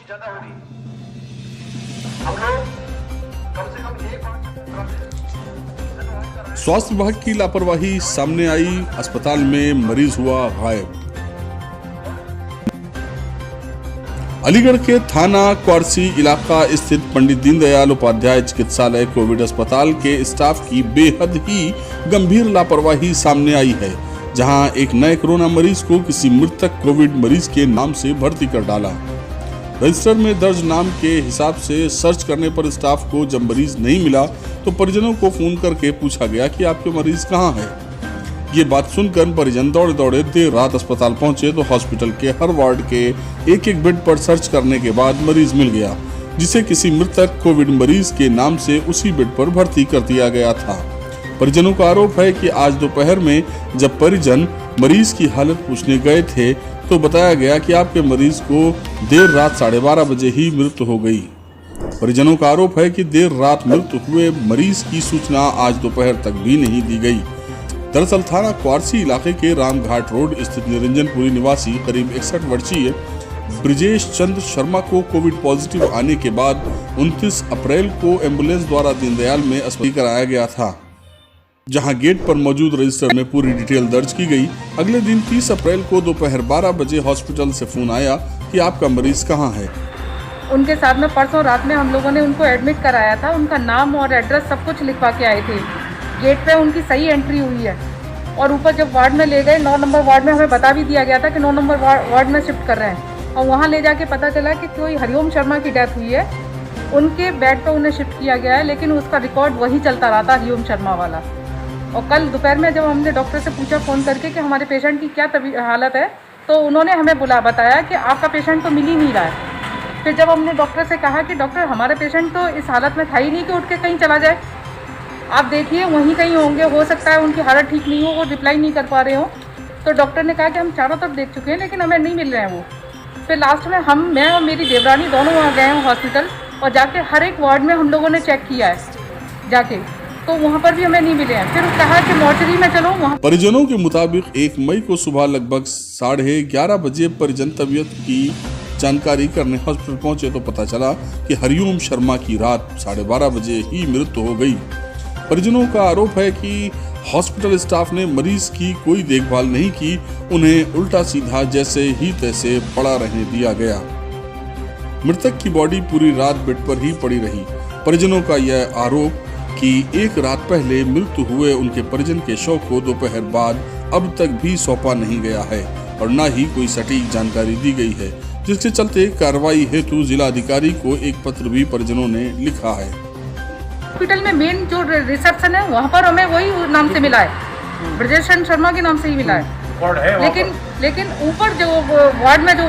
बहुत ज्यादा हो रही है। हम लोग कम से कम एक स्वास्थ्य विभाग की लापरवाही सामने आई, अस्पताल में मरीज हुआ घायल। अलीगढ़ के थाना क्वारसी इलाका स्थित पंडित दीनदयाल उपाध्याय चिकित्सालय कोविड अस्पताल के स्टाफ की बेहद ही गंभीर लापरवाही सामने आई है, जहां एक नए कोरोना मरीज को किसी मृतक कोविड मरीज के नाम से भर्ती कर डाला। रजिस्टर में दर्ज नाम के हिसाब से सर्च करने पर स्टाफ को जब मरीज नहीं मिला तो परिजनों को फोन करके पूछा गया कि आपके मरीज कहाँ है। ये बात सुनकर परिजन दौड़े दौड़े देर रात अस्पताल पहुंचे तो हॉस्पिटल के हर वार्ड के एक एक बेड पर सर्च करने के बाद मरीज मिल गया, जिसे किसी मृतक कोविड मरीज के नाम से उसी बेड पर भर्ती कर दिया गया था। परिजनों का आरोप है कि आज दोपहर में जब परिजन मरीज की हालत पूछने गए थे तो बताया गया कि आपके मरीज को देर रात 12:30 बजे ही मृत्यु हो गई। परिजनों का आरोप है कि देर रात मृत्यु हुए मरीज की सूचना आज दोपहर तक भी नहीं दी गई। दरअसल थाना क्वारसी इलाके के रामघाट रोड स्थित निरंजनपुरी निवासी करीब 61 वर्षीय ब्रिजेश चंद्र शर्मा को कोविड पॉजिटिव आने के बाद 29 अप्रैल को एम्बुलेंस द्वारा दीनदयाल में अस्पताल कराया गया था, जहां गेट पर मौजूद रजिस्टर में पूरी डिटेल दर्ज की गई। अगले दिन 30 अप्रैल को दोपहर 12 बजे हॉस्पिटल से फोन आया कि आपका मरीज कहाँ है। उनके साथ में परसों रात में हम लोगों ने उनको एडमिट कराया था। उनका नाम और एड्रेस सब कुछ लिखवा के आए थे। गेट पे उनकी सही एंट्री हुई है और ऊपर जब वार्ड में ले गए 9 नंबर वार्ड में हमें बता भी दिया गया था कि 9 नंबर वार्ड में शिफ्ट कर रहे हैं, और वहाँ ले जाके पता चला कि कोई हरिओम शर्मा की डेथ हुई है। उनके बेड पे उन्हें शिफ्ट किया गया है, लेकिन उसका रिकॉर्ड वही चलता रहा था हरिओम शर्मा वाला। और कल दोपहर में जब हमने डॉक्टर से पूछा फ़ोन करके कि हमारे पेशेंट की क्या हालत है, तो उन्होंने हमें बताया कि आपका पेशेंट तो मिल ही नहीं रहा है। फिर जब हमने डॉक्टर से कहा कि डॉक्टर हमारा पेशेंट तो इस हालत में था ही नहीं कि उठ के कहीं चला जाए, आप देखिए वहीं कहीं होंगे, हो सकता है उनकी हालत ठीक नहीं हो, वो रिप्लाई नहीं कर पा रहे हो। तो डॉक्टर ने कहा कि हम चारों तरफ देख चुके हैं लेकिन हमें नहीं मिल रहे हैं वो। फिर लास्ट में मैं और मेरी देवरानी दोनों वहाँ गए हैं हॉस्पिटल, और जाके हर एक वार्ड में हम लोगों ने चेक किया है जाके, तो वहाँ पर भी हमें नहीं मिले हैं। फिर कहा कि मॉर्चरी में चलो वहाँ। परिजनों के मुताबिक 1 मई को सुबह लगभग 11:30 बजे परिजन तबीयत की जानकारी करने हॉस्पिटल पहुंचे तो पता चला कि हरिओम शर्मा की रात 12:30 बजे ही मृत्यु हो गई। परिजनों का आरोप है कि हॉस्पिटल स्टाफ ने मरीज की कोई देखभाल नहीं की, उन्हें उल्टा सीधा जैसे ही तैसे पड़ा रहने दिया गया। मृतक की बॉडी पूरी रात बेड पर ही पड़ी रही। परिजनों का यह आरोप कि एक रात पहले मृत्यु हुए उनके परिजन के शव को दोपहर बाद अब तक भी सौंपा नहीं गया है और न ही कोई सटीक जानकारी दी गई है, जिसके चलते कार्रवाई हेतु जिला अधिकारी को एक पत्र भी परिजनों ने लिखा है। हॉस्पिटल में मेन जो रिसेप्शन है वहाँ पर हमें वही नाम से मिला है, ब्रजेश शर्मा के नाम से ही मिला है। लेकिन ऊपर जो वार्ड में जो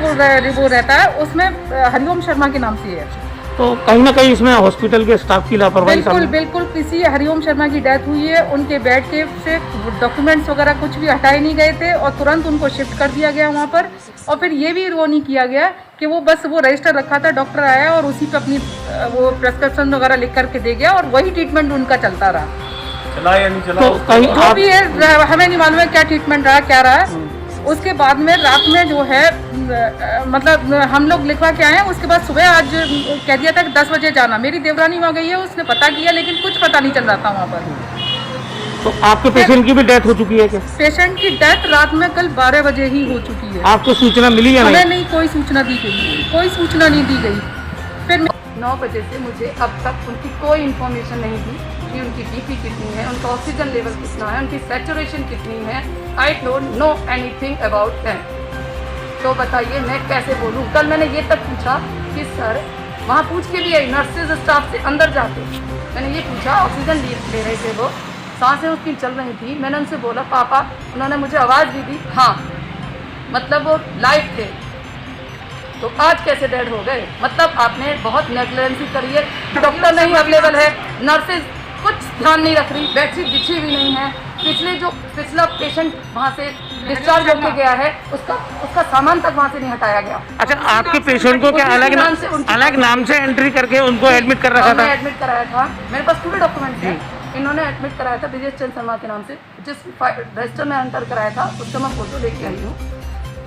वो रहता है उसमें हरिओम शर्मा के नाम से है। तो कहीं ना कहीं इसमें हॉस्पिटल के स्टाफ की लापरवाही बिल्कुल किसी हरिओम शर्मा की डेथ हुई है। उनके बेड के से डॉक्यूमेंट्स वगैरह कुछ भी हटाए नहीं गए थे और तुरंत उनको शिफ्ट कर दिया गया वहाँ पर। और फिर ये भी वो नहीं किया गया कि वो बस वो रजिस्टर रखा था, डॉक्टर आया और उसी पे अपनी वो प्रेस्क्रिप्शन वगैरह लिख करके दे गया और वही ट्रीटमेंट उनका चलता रहा। चला या नहीं चला तो कहीं जो भी है हमें नहीं मालूम है क्या ट्रीटमेंट रहा क्या रहा। उसके बाद में रात में जो है मतलब हम लोग लिखवा के आए हैं। उसके बाद सुबह आज कह दिया था कि 10 बजे जाना। मेरी देवरानी वहाँ गई है, उसने पता किया लेकिन कुछ पता नहीं चल रहा था वहाँ पर। तो आपके पेशेंट की भी डेथ हो चुकी है क्या? पेशेंट की डेथ रात में कल 12 बजे ही हो चुकी है। आपको सूचना मिली या नहीं? हमें नहीं, कोई सूचना दी गई, कोई सूचना नहीं दी गई। फिर 9 बजे से मुझे अब तक उनकी कोई इन्फॉर्मेशन नहीं दी कि उनकी बीपी कितनी है, उनका ऑक्सीजन लेवल कितना है, उनकी सैचुरेशन कितनी है। I don't know anything about them. तो बताइए मैं कैसे बोलूँ। कल मैंने ये तक पूछा कि सर वहाँ पूछ के भी आई नर्सेज स्टाफ से अंदर जाके मैंने ये पूछा, ऑक्सीजन ले रहे थे वो, सांसें उसकी चल रही थी। मैंने उनसे बोला पापा, उन्होंने मुझे आवाज़ भी दी, हाँ मतलब वो लाइव थे। तो आज कैसे डेड हो गए? मतलब आपने बहुत नेग्लिजेंसी करी है। डॉक्टर नहीं अवेलेबल है, नर्सेज कुछ ध्यान नहीं रख रही, बेडशीट बिछी हुई नहीं है। पिछला पेशेंट वहाँ से डिस्चार्ज होकर गया है, उसका सामान तक वहाँ से नहीं हटाया गया। अच्छा, आपके पेशेंट को क्या अलग नाम से एंट्री करके उनको एडमिट कर रखा था? एडमिट कराया था, मेरे पास पूरे डॉक्यूमेंट हैं। इन्होंने एडमिट कराया था ब्रिजेश चंद्र शर्मा के नाम से, जिस रजिस्टर में एंटर कराया था उसका मैं फोटो लेके आई हूँ।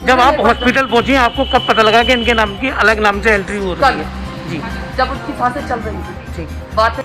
जब आप हॉस्पिटल पहुंची आपको कब पता लगा कि इनके नाम की अलग नाम से एंट्री हो रही है? कल जी जब उसकी सांसें चल रही थी ठीक। बातें